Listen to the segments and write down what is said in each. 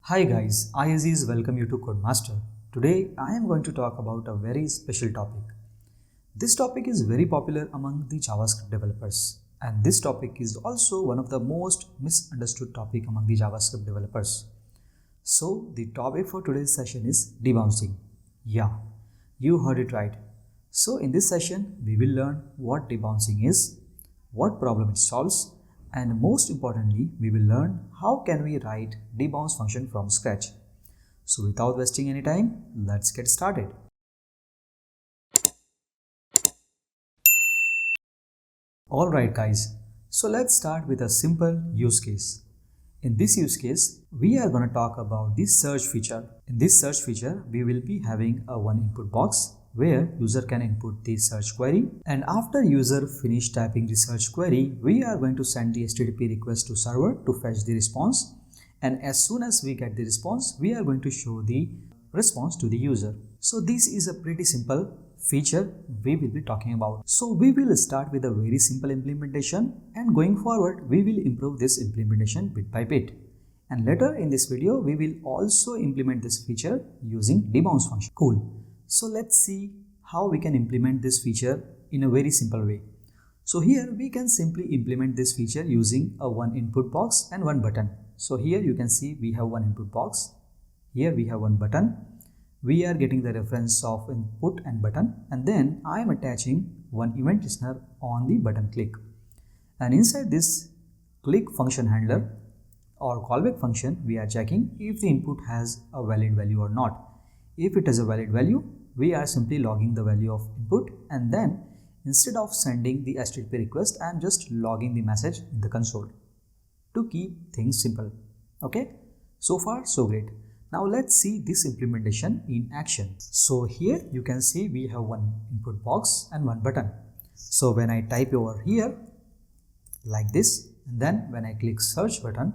Hi guys, I Aziz welcome you to CoedMaster. Today I am going to talk about a very special topic. This topic is very popular among the JavaScript developers, and this topic is also one of the most misunderstood topic among the JavaScript developers. So the topic for today's session is debouncing. Yeah, you heard it right. So in this session we will learn what debouncing is, what problem it solves, and most importantly, we will learn how can we write debounce function from scratch. So without wasting any time, let's get started. Alright guys, so let's start with a simple use case. In this use case, we are going to talk about the search feature. In this search feature, we will be having a one input box where user can input the search query, and after user finish typing the search query, we are going to send the HTTP request to server to fetch the response, and as soon as we get the response, we are going to show the response to the user. So this is a pretty simple feature we will be talking about. So we will start with a very simple implementation, and going forward we will improve this implementation bit by bit. And later in this video we will also implement this feature using debounce function. Cool. So let's see how we can implement this feature in a very simple way. So here we can simply implement this feature using a one input box and one button. So here you can see we have one input box. Here we have one button. We are getting the reference of input and button, and then I am attaching one event listener on the button click. And inside this click function handler or callback function, we are checking if the input has a valid value or not. If it has a valid value, we are simply logging the value of input, and then instead of sending the HTTP request, I am just logging the message in the console to keep things simple. Okay, so far so great. Now let's see this implementation in action. So here you can see we have one input box and one button. So when I type over here like this, and then when I click search button,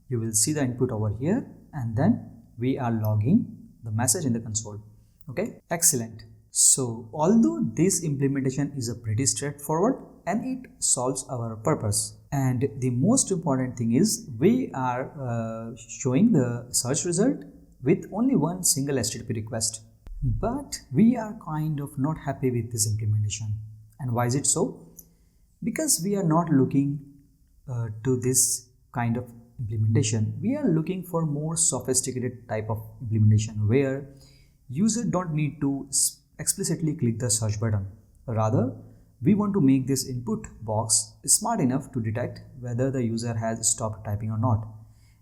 you will see the input over here, and then we are logging the message in the console. Okay, excellent. So although this implementation is a pretty straightforward and it solves our purpose, and the most important thing is we are showing the search result with only one single HTTP request. But we are kind of not happy with this implementation. And why is it so? Because we are not looking to this kind of implementation. We are looking for more sophisticated type of implementation where user don't need to explicitly click the search button. Rather, we want to make this input box smart enough to detect whether the user has stopped typing or not.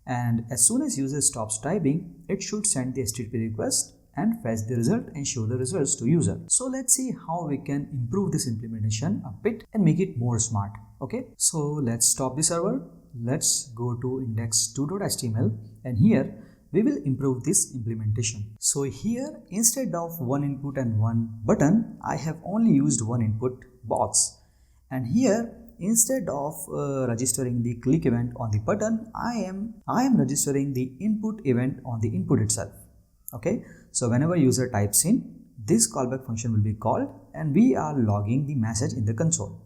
And as soon as user stops typing, it should send the HTTP request and fetch the result and show the results to user. So let's see how we can improve this implementation a bit and make it more smart. Okay, so let's stop the server. Let's go to index2.html, and here we will improve this implementation. So here, instead of one input and one button, I have only used one input box, and here instead of registering the click event on the button, I am registering the input event on the input itself. Okay, so whenever user types in, this callback function will be called, and we are logging the message in the console.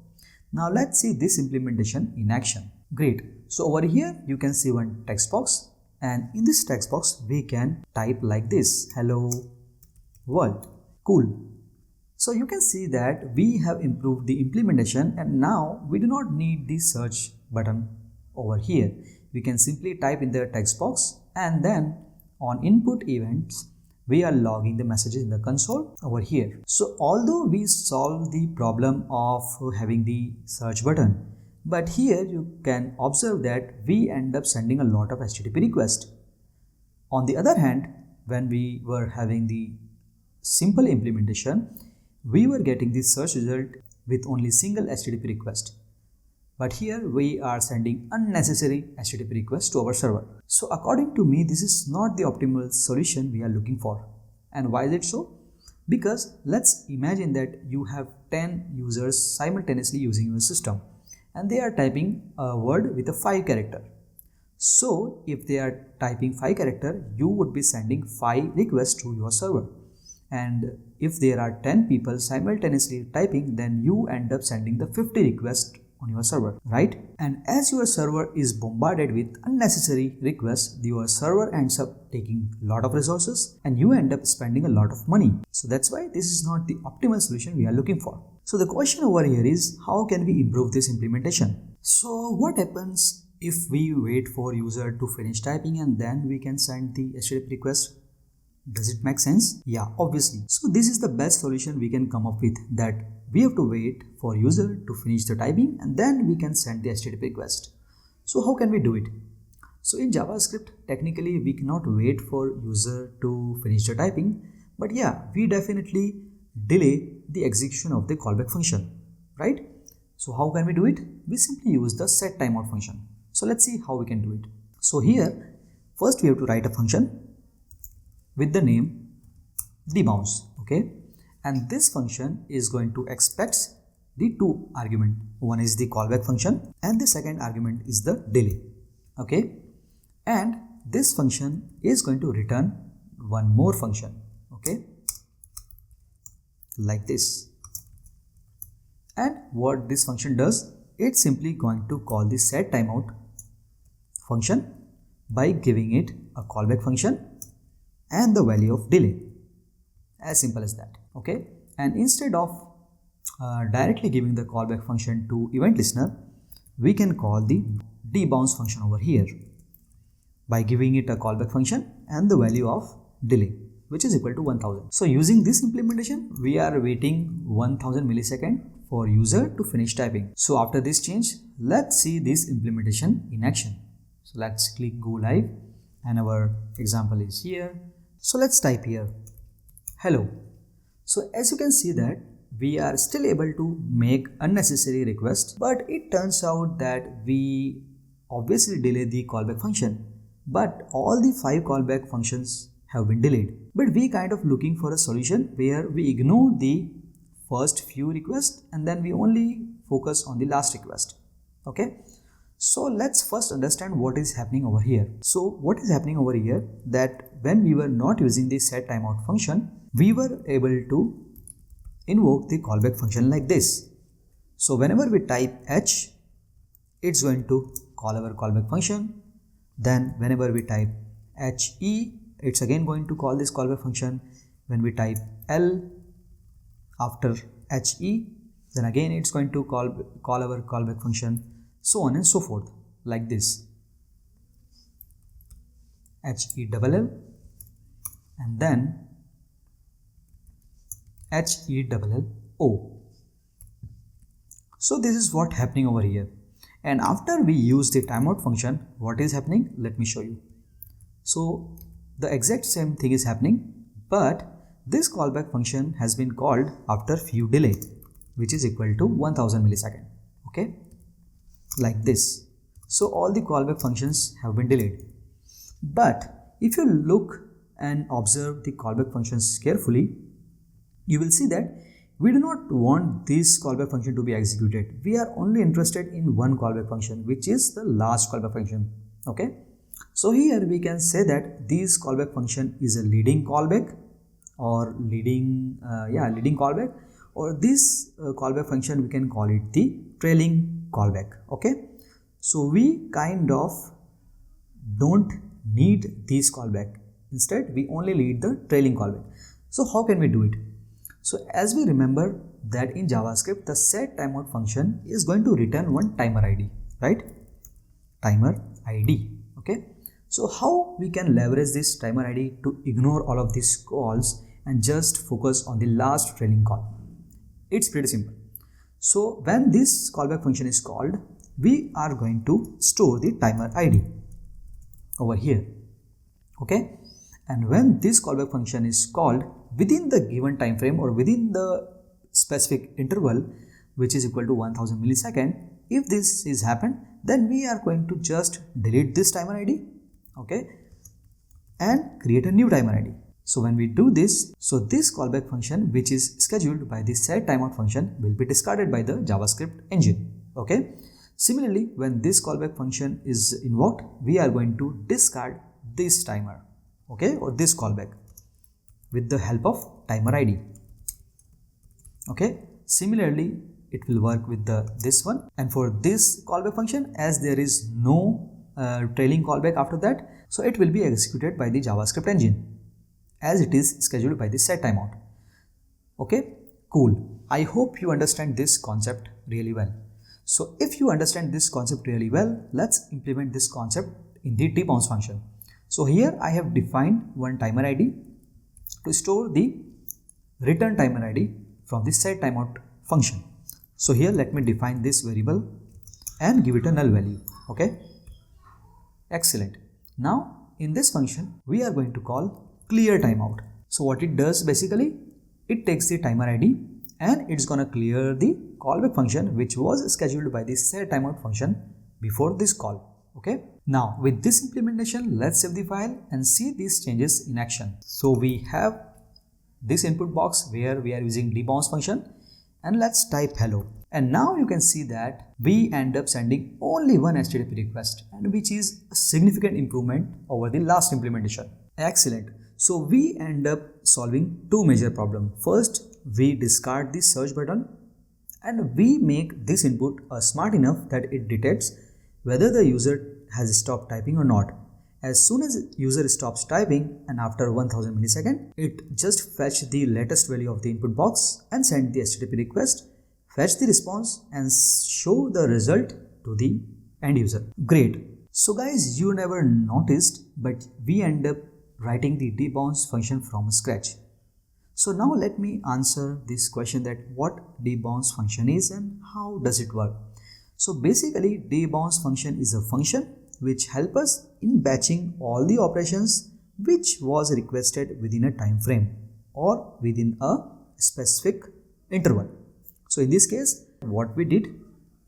Now let's see this implementation in action. Great. So over here you can see one text box, and in this text box we can type like this: hello world. Cool. So you can see that we have improved the implementation, and now we do not need the search button over here. We can simply type in the text box, and then on input events we are logging the messages in the console over here. So although we solve the problem of having the search button, but here you can observe that we end up sending a lot of HTTP requests. On the other hand, when we were having the simple implementation, we were getting the search result with only single HTTP request. But here we are sending unnecessary HTTP requests to our server. So according to me, this is not the optimal solution we are looking for. And why is it so? Because let's imagine that you have 10 users simultaneously using your system, and they are typing a word with a 5 character. So if they are typing 5 character, you would be sending 5 requests to your server. And if there are 10 people simultaneously typing, then you end up sending the 50 requests on your server, right? And as your server is bombarded with unnecessary requests, your server ends up taking a lot of resources and you end up spending a lot of money. So that's why this is not the optimal solution we are looking for. So the question over here is, how can we improve this implementation? So what happens if we wait for user to finish typing and then we can send the HTTP request? Does it make sense? Yeah, obviously. So this is the best solution we can come up with, that we have to wait for user to finish the typing and then we can send the HTTP request. So how can we do it? So in JavaScript, technically we cannot wait for user to finish the typing, but yeah, we definitely delay the execution of the callback function, right? So how can we do it? We simply use the set timeout function. So let's see how we can do it. So here, first we have to write a function with the name debounce, okay? And this function is going to expect the two arguments. One is the callback function and the second argument is the delay, okay? And this function is going to return one more function, okay? Like this. And what this function does, it's simply going to call the set timeout function by giving it a callback function and the value of delay. As simple as that, okay? And instead of directly giving the callback function to event listener, we can call the debounce function over here by giving it a callback function and the value of delay, which is equal to 1000. So using this implementation, we are waiting 1000 milliseconds for user to finish typing. So after this change, let's see this implementation in action. So let's click go live and our example is here. So let's type here, hello. So as you can see that we are still able to make unnecessary requests, but it turns out that we obviously delay the callback function, but all the 5 callback functions have been delayed. But we kind of looking for a solution where we ignore the first few requests and then we only focus on the last request, okay? So let's first understand what is happening over here. So what is happening over here, that when we were not using the set timeout function, we were able to invoke the callback function like this. So whenever we type h, it's going to call our callback function. Then whenever we type he, it's again going to call this callback function. When we type l after he, then again it's going to call our callback function, so on and so forth, like this. HELL and then HELLO. So this is what happening over here. And after we use the timeout function, what is happening? Let me show you. So the exact same thing is happening, but this callback function has been called after few delay, which is equal to 1000 milliseconds, okay? Like this. So all the callback functions have been delayed. But if you look and observe the callback functions carefully, you will see that we do not want this callback function to be executed. We are only interested in one callback function, which is the last callback function, okay? So here we can say that this callback function is a leading callback or leading callback, or this callback function we can call it the trailing callback, okay? So we kind of don't need this callback. Instead, we only need the trailing callback. So how can we do it? So as we remember that in JavaScript, the set timeout function is going to return one timer ID, right? Timer ID, okay? So how we can leverage this timer ID to ignore all of these calls and just focus on the last trailing call? It's pretty simple. So when this callback function is called, we are going to store the timer ID over here, okay? And when this callback function is called within the given time frame or within the specific interval, which is equal to 1000 milliseconds, if this is happened, then we are going to just delete this timer ID, okay, and create a new timer ID. So when we do this, so this callback function, which is scheduled by the set timeout function, will be discarded by the JavaScript engine, okay? Similarly, when this callback function is invoked, we are going to discard this timer, okay, or this callback with the help of timer ID, okay? Similarly, it will work with this one. And for this callback function, as there is no trailing callback after that, so it will be executed by the JavaScript engine as it is scheduled by the set timeout. Okay, cool. I hope you understand this concept really well. So if you understand this concept really well, let's implement this concept in the debounce function. So here I have defined one timer ID to store the return timer ID from the set timeout function. So here let me define this variable and give it a null value. Okay, excellent. Now in this function we are going to call clear timeout. So what it does basically, it takes the timer ID and it's gonna clear the callback function which was scheduled by the set timeout function before this call. Okay, now with this implementation, let's save the file and see these changes in action. So we have this input box where we are using debounce function, and let's type hello. And now you can see that we end up sending only one HTTP request, and which is a significant improvement over the last implementation. Excellent. So we end up solving two major problems. First, we discard the search button and we make this input smart enough that it detects whether the user has stopped typing or not. As soon as user stops typing and after 1000 milliseconds, it just fetch the latest value of the input box and send the HTTP request, fetch the response and show the result to the end user. Great. So guys, you never noticed, but we end up writing the debounce function from scratch. So now let me answer this question, that what debounce function is and how does it work. So basically debounce function is a function which helps us in batching all the operations which was requested within a time frame or within a specific interval. So in this case, what we did,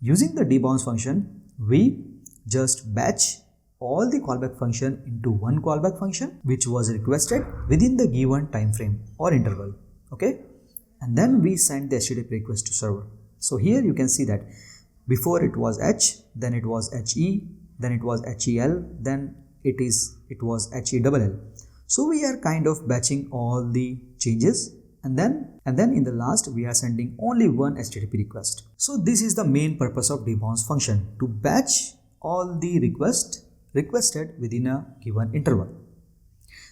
using the debounce function, we just batch all the callback function into one callback function which was requested within the given time frame or interval. Okay, and then we send the HTTP request to server. So here you can see that before it was H, then it was HE, then it was HEL, then it was HELL. So we are kind of batching all the changes, and then in the last we are sending only one HTTP request. So this is the main purpose of debounce function, to batch all the requests requested within a given interval.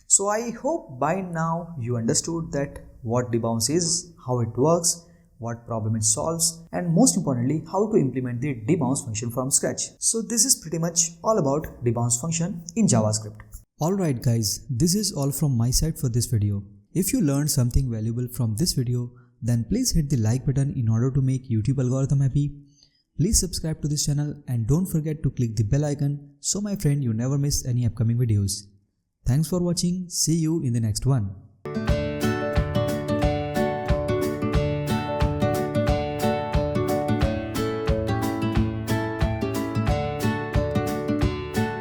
So I hope by now you understood that what debounce is, how it works, what problem it solves, and most importantly how to implement the debounce function from scratch. So this is pretty much all about debounce function in JavaScript. Alright guys, this is all from my side for this video. If you learned something valuable from this video, then please hit the like button in order to make YouTube algorithm happy. Please subscribe to this channel and don't forget to click the bell icon so my friend you never miss any upcoming videos. Thanks for watching. See you in the next one.